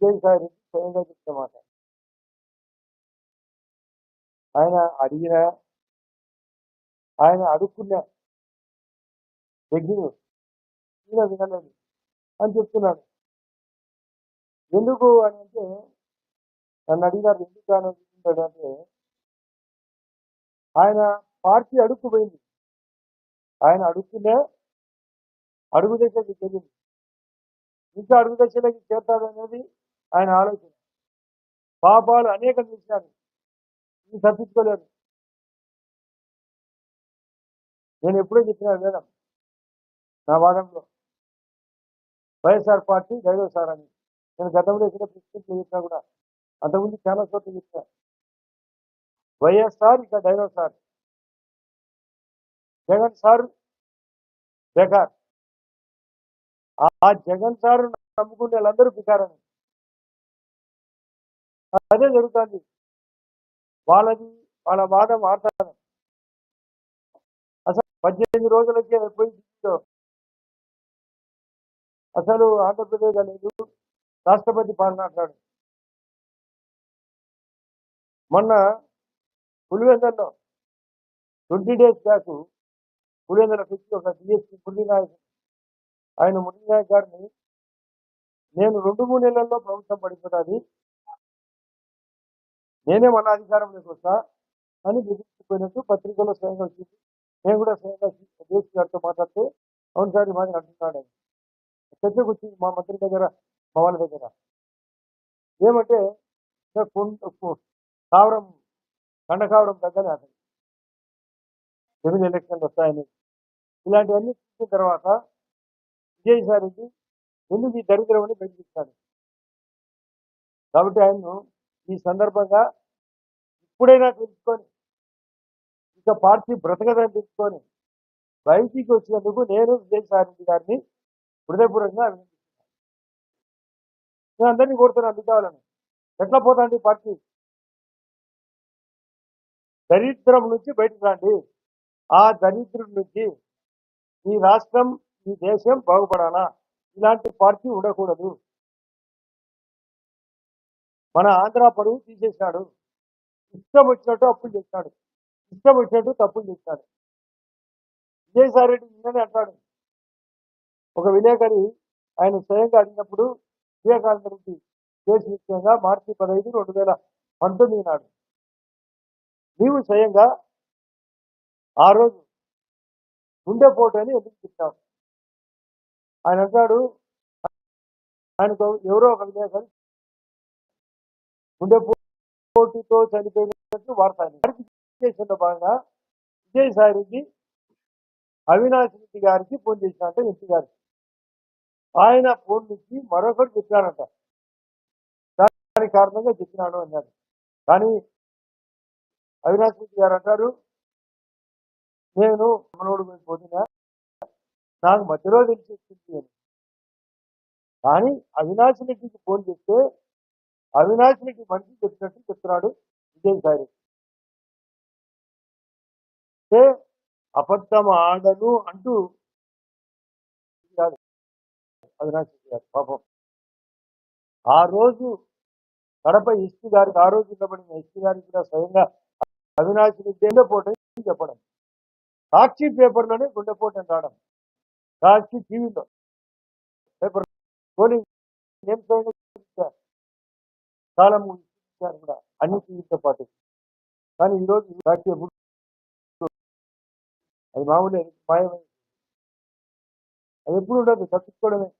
విజయసాయి రెడ్డి స్వయంగా చెప్తామాట. ఆయన అడిగిన, ఆయన అడుక్కున్న దగ్గర ఈయన వినలేదు అని చెప్తున్నాడు. ఎందుకు అని అంటే, నన్ను అడిగినారు ఎందుకు అని అంటే, ఆయన పార్టీ అడుక్కుపోయింది. ఆయన అడుక్కునే అడుగు దశకి తెలియదు, ఇంకా అడుగు దశలోకి చేస్తాడనేది ఆయన ఆలోచన. పాపాలు అనేకం చేశారు, ఇది తప్పించుకోలేదు. నేను ఎప్పుడో చెప్పిన వేదం నా వాదంలో, వైఎస్ఆర్ పార్టీ దైవసార్ అని. నేను గతంలో ఎక్కడ ప్రెసిడెంట్లో చెప్పినా కూడా, అంతకుముందు చాలా చోట్ల చెప్పినా. వైఎస్ఆర్ ఇక దైవసార్, జగన్ సార్ బెకార్. ఆ జగన్ సార్ నమ్ముకునే వాళ్ళందరూ బికారని. అదే జరుగుతుంది. వాళ్ళ వాదం ఆడతాను. అసలు 18 రోజులకే పోయి అసలు ఆంధ్రప్రదేశ్ అనేది రాష్ట్రపతి పాలన అంటాడు. మొన్న పులివెందుల్లో 20 days బ్యాక్ పులివెందుల పెట్టి ఒక డిఎస్పీ మురళీనాయక్, ఆయన మురళీనాయక్ గారిని నేను 2-3 నెలల్లో ప్రభుత్వం పడిపోతుంది, నేనే మన అధికారంలోకి వస్తా అని బెదిరించిపోయినట్టు పత్రికల్లో స్వయంగా వచ్చింది. నేను కూడా స్వయంగా డిఎస్పీ గారితో మాట్లాడితే అవును సార్ ఈ మాదిరి అంటున్నాడు అని చర్చకు వచ్చింది మా మంత్రి దగ్గర, మా వాళ్ళ దగ్గర. ఏమంటే కావడం కండకావడం దగ్గర అసలు 8 ఎలక్షన్లు వస్తాయని, ఇలాంటివన్నీ చూసిన తర్వాత విజయసాయి రెడ్డి ఎందుకు ఈ దరిద్రం అని బయటకిస్తాడు. కాబట్టి ఆయన్ను ఈ సందర్భంగా ఇప్పుడైనా తెలుసుకొని, ఇక పార్టీ బ్రతకదని తెలుసుకొని బయటికి వచ్చినందుకు నేను విజయసాయి రెడ్డి గారిని హృదయపూర్వకంగా అభినందిస్తున్నాను. నేను అందరినీ కోరుతున్నాను కావాలని. ఎట్లా పోతాండి పార్టీ? దరిద్రం నుంచి బయటకు రండి. ఆ దరిద్రం నుంచి ఈ రాష్ట్రం, ఈ దేశం బాగుపడాలా. ఇలాంటి పార్టీ ఉండకూడదు. మన ఆంధ్ర పరువు తీసేసినాడు. ఇష్టం వచ్చినట్టు అప్పులు చేసినాడు, ఇష్టం వచ్చినట్టు తప్పులు చేసినాడు. విజయసాయి రెడ్డి నిన్ననే అంటాడు, ఒక విలేకరి ఆయన స్వయంగా అడిగినప్పుడు వివేకానంద రెడ్డి కేసు విషయంగా మార్చి 15, 2019 నాడు నీవు స్వయంగా ఆ రోజు గుండెపోటు అని ఎందుకు చెప్తావు? ఆయన అంటాడు, ఆయనకు ఎవరో ఒక విలేకరి గుండెపోటుతో చనిపోయినట్టు వార్తాను. వెరిఫికేషన్లో భాగంగా విజయసాయి రెడ్డి అవినాష్ రెడ్డి గారికి ఫోన్ చేసినట్ట, ఎంపీ గారికి. ఆయన ఫోన్ నుంచి మరొకరు చెప్పాడంట, దాని కారణంగా చెప్పినాడు అన్నాడు. కానీ అవినాష్ రెడ్డి గారు అంటారు, నేను మనోడు పోతున్నా, నాకు మధ్యలో తెలిసి అని. కానీ అవినాష్ రెడ్డికి ఫోన్ చేస్తే అవినాష్ రెడ్డి మనిషి చెప్పినట్టు చెప్తున్నాడు విజయసాయి రెడ్డి. అబద్ధం ఆడను అంటూ అవినాష్ రెడ్డి గారు పాపం ఆ రోజు కడప ఎస్పీ గారికి, ఆ రోజు ఉండబడిన ఎస్పీ గారికి కూడా స్వయంగా అవినాష్ రెడ్డి గుండెపోటు అని చెప్పడం, సాక్షి పేపర్లోనే గుండెపోటు అని రావడం, సాక్షి టీవీలో పేపర్ నేను స్వయంగా చాలా ఇచ్చారు కూడా అన్ని టీవీతో పాటు. కానీ ఈరోజు సాక్షి ఎప్పుడు అది మామూలే, మాయమే, అది ఎప్పుడు ఉండదు, తప్పించుకోవడమే.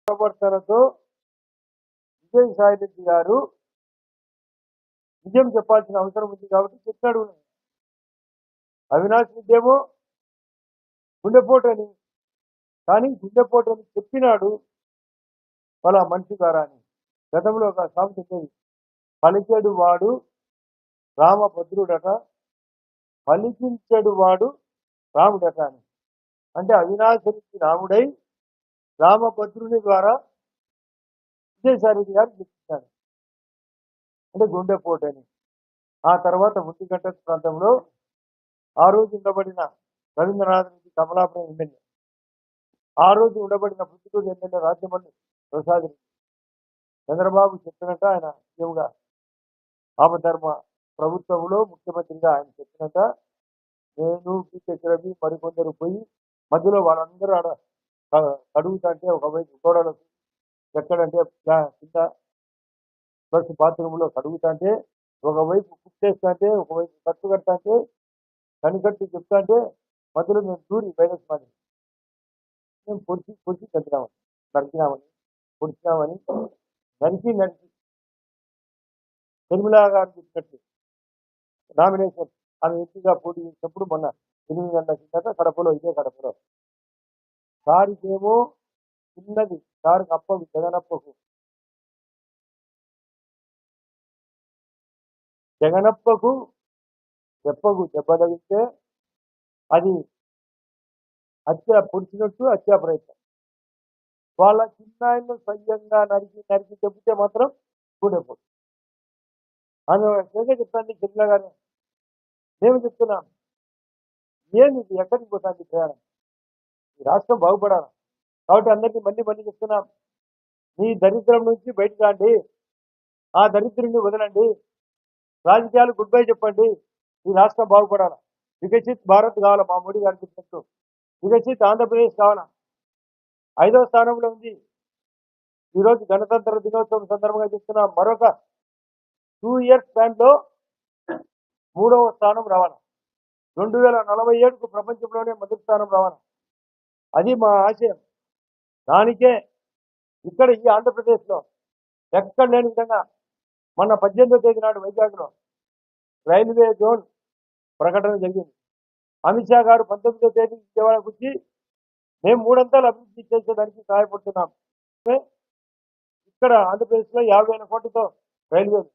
ప్రవర్తనతో విజయసాయి రెడ్డి గారు నిజం చెప్పాల్సిన అవసరం ఉంది కాబట్టి చెప్పాడు. అవినాష్ రెడ్డి ఏమో గుండెపోటు అని, కానీ గుండెపోటు అని చెప్పినాడు వాళ్ళ మనిషి ద్వారా అని. గతంలో ఒక సామెత ఉండేది, పలికెడు వాడు రామభద్రుడట, పలికించెడు వాడు రాముడట అని. అంటే అవినాష్ రెడ్డి రాముడై రామభద్రుని ద్వారా విజయసాయి రెడ్డి గారు చెప్పించాడు, అంటే గుండెపోటు అని. ఆ తర్వాత ముద్దిగంట ప్రాంతంలో ఆ రోజు ఉండబడిన రవీంద్రనాథ్ రెడ్డి కమలాపురం ఎమ్మెల్యే, ఆ రోజు ఉండబడిన పుత్తూరు ఎమ్మెల్యే రాజ్యమల్లి ప్రసాద్ రెడ్డి చంద్రబాబు చెప్పినట్ట ఆయన సీఎంగా ఆపధర్మ ప్రభుత్వంలో ముఖ్యమంత్రిగా ఆయన చెప్పినట్ట నేను రవి మరికొందరు పోయి మధ్యలో వాళ్ళందరూ ఆడ కడుగుతుంటే ఒకవైపు గోడలకు ఎక్కడంటే కింద ప్లస్ బాత్రూంలో కడుగుతుంటే ఒకవైపు కుట్టేస్తుంటే ఒకవైపు కట్టు కడతాంటే కనికట్టి చెప్తాంటే మధ్యలో మేము దూరి వైరస్ మాది మేము పొడిచి చంపినామని నరికినామని పొడిచినామని నరికి షర్మిలా గారు చెప్పినట్టు నామినేషన్ ఆమె ఎంపీగా పోటీ చేసినప్పుడు మొన్న 8 గంటల కిందట కడపలో ఇదే కడపలో సారికేమో చిన్నది సారికి అప్పకు జగనప్పకు చెప్పకు దెబ్బ తగిలితే అది హత్య పొడిచినట్టు హత్యా ప్రయత్నం వాళ్ళ చిన్నాయన్ని స్వయంగా నరికి చెబితే మాత్రం కూడైపోతుంది ఆమె చెప్తాను షర్మిల గారు మేము చెప్తున్నాం ఏంది ఇది ఎక్కడికి పోతాంది ప్రయాణం ఈ రాష్ట్రం బాగుపడాలి కాబట్టి అందరికీ మళ్ళీ చెప్తున్నాం మీ దరిద్రం నుంచి బయటకు రండి ఆ దరిద్రుని వదలండి రాజకీయాలు గుడ్ బై చెప్పండి ఈ రాష్ట్రం బాగుపడాలి వికసిత్ భారత్ కావాలా మా మోడీ గారు చెప్పినట్టు వికసిత్ ఆంధ్రప్రదేశ్ కావాలా 5వ స్థానంలో ఉంది ఈరోజు గణతంత్ర దినోత్సవం సందర్భంగా చెప్తున్నా మరొక 2 ఇయర్స్ స్పాన్లో 3వ స్థానం రావాలి 2047కు ప్రపంచంలోనే మొదటి స్థానం రావాలి అది మా ఆశయం దానికే ఇక్కడ ఈ ఆంధ్రప్రదేశ్లో ఎక్కడ లేని విధంగా మొన్న 18వ తేదీ నాడు వైజాగ్లో రైల్వే జోన్ ప్రకటన జరిగింది అమిత్ షా గారు 19వ తేదీ విజయవాడకు వచ్చి మేము 3 అంతలు అభివృద్ధి చేసేదానికి సహాయపడుతున్నాం ఇక్కడ ఆంధ్రప్రదేశ్లో 50,000 కోట్లతో రైల్వేలు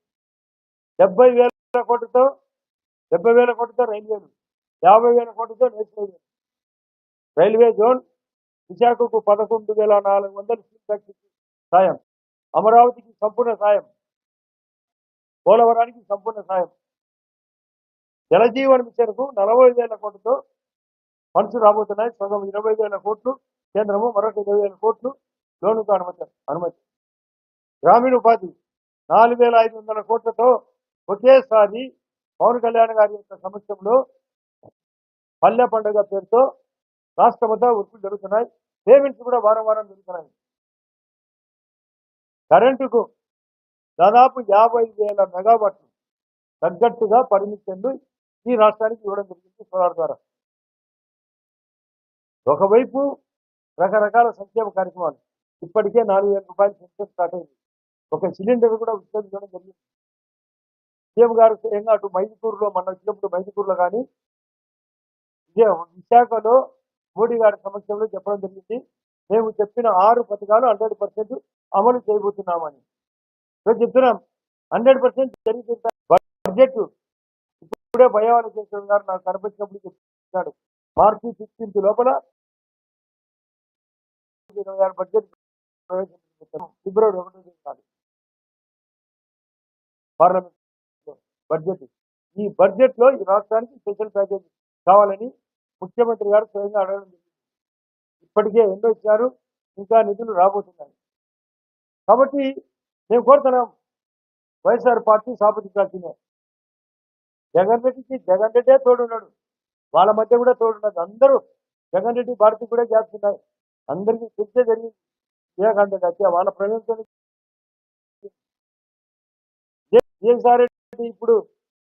70,000 కోట్లతో రైల్వేలు 50,000 కోట్లతో నేషనల్ రైల్వే జోన్ విశాఖకు 11,400 స్టీల్ ఫ్యాక్టరీకి సాయం అమరావతికి సంపూర్ణ సాయం పోలవరానికి సంపూర్ణ సాయం జలజీవన్ మిషన్కు 40,000 కోట్లతో ఫండ్స్ రాబోతున్నాయి సగం 20,000 కోట్లు కేంద్రము మరొక 20,000 కోట్లు లోనుకు అనుమతి గ్రామీణ ఉపాధి 4,500 కోట్లతో ఒకేసారి పవన్ కళ్యాణ్ గారి యొక్క సమక్షంలో పల్లె పండుగ పేరుతో రాష్ట్రమంతా వర్కులు జరుగుతున్నాయి పేమెంట్స్ కూడా వారం జరుగుతున్నాయి కరెంటుకు దాదాపు 50,000 మెగావాట్లు తగ్గట్టుగా పర్మిషన్లు ఈ రాష్ట్రానికి ఇవ్వడం జరిగింది సోలార్ ద్వారా ఒకవైపు రకరకాల సంక్షేమ కార్యక్రమాలు ఇప్పటికే 4,000 రూపాయలు పెన్షన్ స్టార్ట్ అయింది ఒక సిలిండర్ కూడా ఉచితం ఇవ్వడం జరిగింది సీఎం గారు స్వయంగా అటు మైదుకూరులో మన వచ్చినప్పుడు మైదుకూరులో కానీ విశాఖలో మోడీ గారి సమక్షంలో చెప్పడం జరిగింది మేము చెప్పిన 6 పథకాలు 100% అమలు చేయబోతున్నామని చెప్తున్నాం 100% జరిగితే బడ్జెట్ ఇప్పుడే భయవాల చేసిన గారు నాకు కనిపించినప్పుడు చెప్తున్నాడు మార్చి 15 లోపల బడ్జెట్ ఫిబ్రవరి 1 కాదు పార్లమెంట్ బడ్జెట్ ఈ బడ్జెట్ లో ఈ రాష్ట్రానికి స్పెషల్ ప్యాకేజ్ కావాలని ముఖ్యమంత్రి గారు స్వయంగా అడగడం జరిగింది ఇప్పటికే ఎన్నో ఇచ్చారు ఇంకా నిధులు రాబోతున్నాయి కాబట్టి మేము కోరుతున్నాం వైఎస్ఆర్ పార్టీ సాపదించాల్సిందే జగన్ రెడ్డే తోడున్నాడు వాళ్ళ మధ్య కూడా తోడున్నది అందరూ జగన్ రెడ్డి భారతి కూడా గ్యాప్స్ ఉన్నాయి అందరికీ తెలిసే జరిగింది వివేకానంద హత్య వాళ్ళ ప్రవేశం విజయసాయి రెడ్డి ఇప్పుడు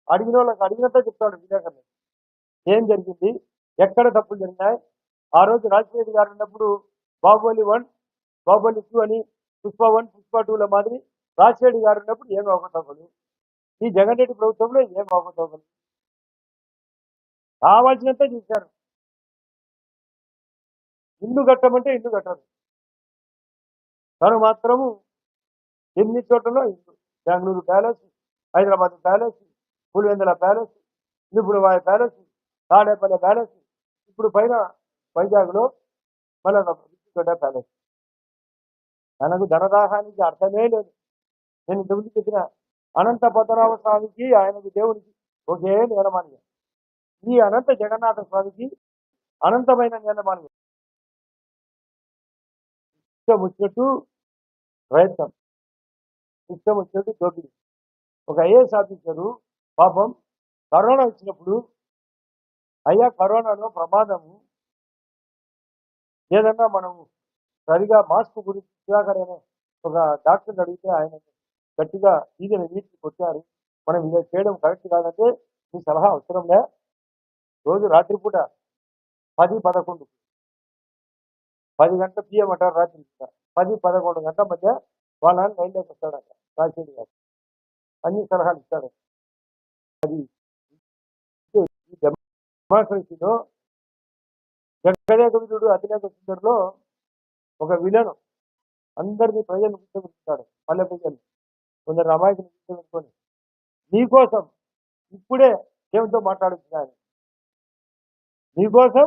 అడిగిన వాళ్ళకి అడిగినట్టే చెప్తాడు వివేకానంద ఏం జరిగింది ఎక్కడ తప్పులు జరిగినాయి ఆ రోజు రాజశేఖర్ గారు ఉన్నప్పుడు బాహుబలి 1 బాహుబలి 2 అని పుష్ప 1 పుష్ప 2ల మాదిరి రాజశేఖర్ గారు ఉన్నప్పుడు ఏం అవకతవకలు ఈ జగన్ రెడ్డి ప్రభుత్వంలో ఏం అవకతవకలు కావాల్సినంత చూశారు ఇల్లు కట్టమంటే ఇల్లు కట్టరు తను మాత్రము ఎన్ని చోట్లలో ఇల్లు Bengaluru palace Hyderabad palace Pulivendula palace నిపుణవాయ ప్యాలెస్ తాడేపల్లి ప్యాలెస్ ఇప్పుడు పైన వైజాగ్లో మళ్ళీ ప్యాలెస్ తనకు ధనదాహానికి అర్థమే లేదు నేను ఇంతకుముందు చెప్పిన అనంత పద్మనాభ స్వామికి ఆయనకు దేవునికి ఒకే నియమాన్ని ఈ అనంత జగన్నాథ స్వామికి అనంతమైన నియమాన్ని ఇష్టం వచ్చినట్టు ప్రయత్నం, ఇష్టం వచ్చినట్టు దోపిడీ. ఒక ఐఏఎస్ ఆఫీసరు పాపం కరోనా వచ్చినప్పుడు, అయ్యా కరోనాలో ప్రమాదము, ఏదన్నా మనం సరిగా మాస్క్ గురించి సుధాకర్ అనే ఒక డాక్టర్ని అడిగితే ఆయన గట్టిగా ఈదిన నీటికి కొట్టారు. మనం ఇలా చేయడం కరెక్ట్ కాదంటే మీ సలహా అవసరంలే, రోజు రాత్రిపూట 10-11 10 గంటల పిఎం అంటారు, రాత్రి 10-11 గంటల మధ్య వాళ్ళ లైన్లోకి వస్తాడట రాజశేఖర్ గారు, అన్ని సలహాలు ఇస్తాడు. అది ఈ డెమోక్రసీలో జగదేక వీరుడు అతిలేక సుందరిలో ఒక విలను అందరినీ ప్రజలు కూర్చోబెట్టుతాడు, పల్లె ప్రజలు కొందరు అమాయకులు కూర్చోబెట్టుకొని నీకోసం ఇప్పుడే దేవునితో మాట్లాడుతున్నాను, నీకోసం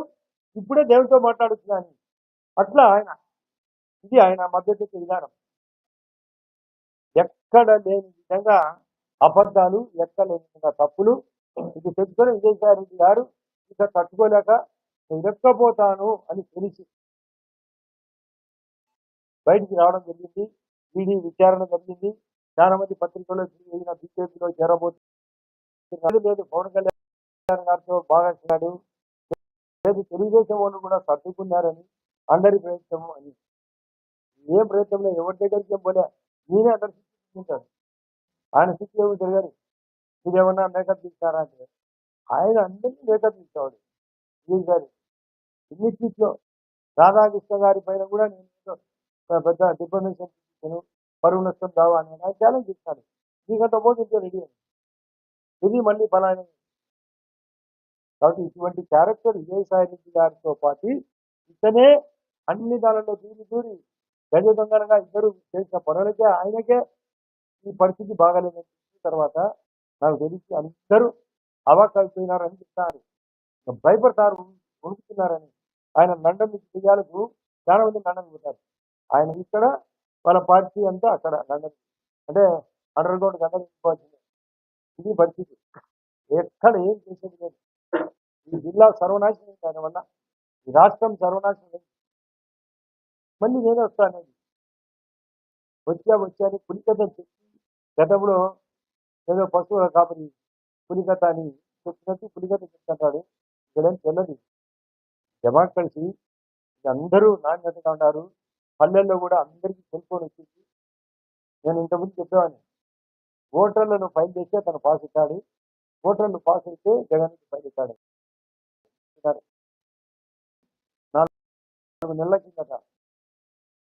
ఇప్పుడే దేవునితో మాట్లాడుతున్నాను. అట్లా ఇది ఆయన మధ్యవర్తి విధానం. ఎక్కడ లేని విధంగా అబద్ధాలు, ఎక్కడ లేని విధంగా తప్పులు. ఇది పెట్టుకొని విజయసాయి రెడ్డి గారు ఇక తట్టుకోలేక ఇరక్కపోతాను అని తెలిసి బయటికి రావడం జరిగింది. ఈడీ విచారణ జరిగింది. చాలా మంది పత్రికల్లో బీజేపీలో చేరబోతున్నారు. లేదు పవన్ కళ్యాణ్ గారితో బాగా చేశాడు, లేదు తెలుగుదేశం వాళ్ళు కూడా సర్దుకున్నారని అందరి ప్రయత్నం అని. ఏ ప్రయత్నంలో ఎవరి దగ్గరికి పోలే, నేనే అందరు శిక్షించాడు. ఆయన శిక్ష ఏమి జరిగారు, మీరేమన్నా మేకప్ తీస్తారా అంటే ఆయన అందరినీ మేకప్ తీసేవాడు. గారు ఇన్ని సీట్లో రాధాకృష్ణ గారి పైన కూడా నేను పెద్ద డిఫర్మేషన్ తీసుకుని పరువు నష్టం దావా అని ఆయన ఛాలెంజ్ ఇస్తాను. మీకంత మోసం రెడీ అని ఇది మళ్ళీ ఫలానా. కాబట్టి ఇటువంటి క్యారెక్టర్ విజయసాయి రెడ్డి గారితో పాటు ఇతనే అన్ని దానిలో దూరి గజ దొంగలుగా ఇద్దరు చేసిన పనులకే ఆయనకే ఈ పరిస్థితి బాగాలేదని తర్వాత నాకు తెలిసి అందరూ అవాక్ అయిపోయినారని చెప్తారు, భయపడతారు, వణుకుతున్నారని. ఆయన లండన్ నుంచి దిగాలకు చాలా మంది లండన్ పోతారు. ఆయన ఇక్కడ వాళ్ళ పార్టీ అంతా అక్కడ లండన్, అంటే అండర్ గ్రౌండ్ లండన్ పోవాల్సిందే. ఇది పరిస్థితి. ఎక్కడ ఏం చేసేది లేదు. ఈ జిల్లా సర్వనాశనం ఆయన వల్ల, ఈ రాష్ట్రం సర్వనాశనం. మళ్ళీ నేనే వస్తాను, వచ్చాని పులికథ చెప్పి గతంలో ఏదో పశువుల కాపరి పులికథ అని చెప్పినట్టు పులికథ చెప్తుంటాడు. ఇక్కడేం తెల్లది డెమోక్రసీ, అందరూ నాణ్యతగా ఉన్నారు. పల్లెల్లో కూడా అందరికీ సెల్ ఫోన్ వచ్చింది. నేను ఇంతకుముందు చెప్పేవాడిని, ఓటర్లను ఫైల్ చేస్తే తను పాస్ ఇచ్చాడు, ఓటర్లు పాస్ అయితే జగన్కి ఫైల్ ఇచ్చాడు. 4 నెలల కిందట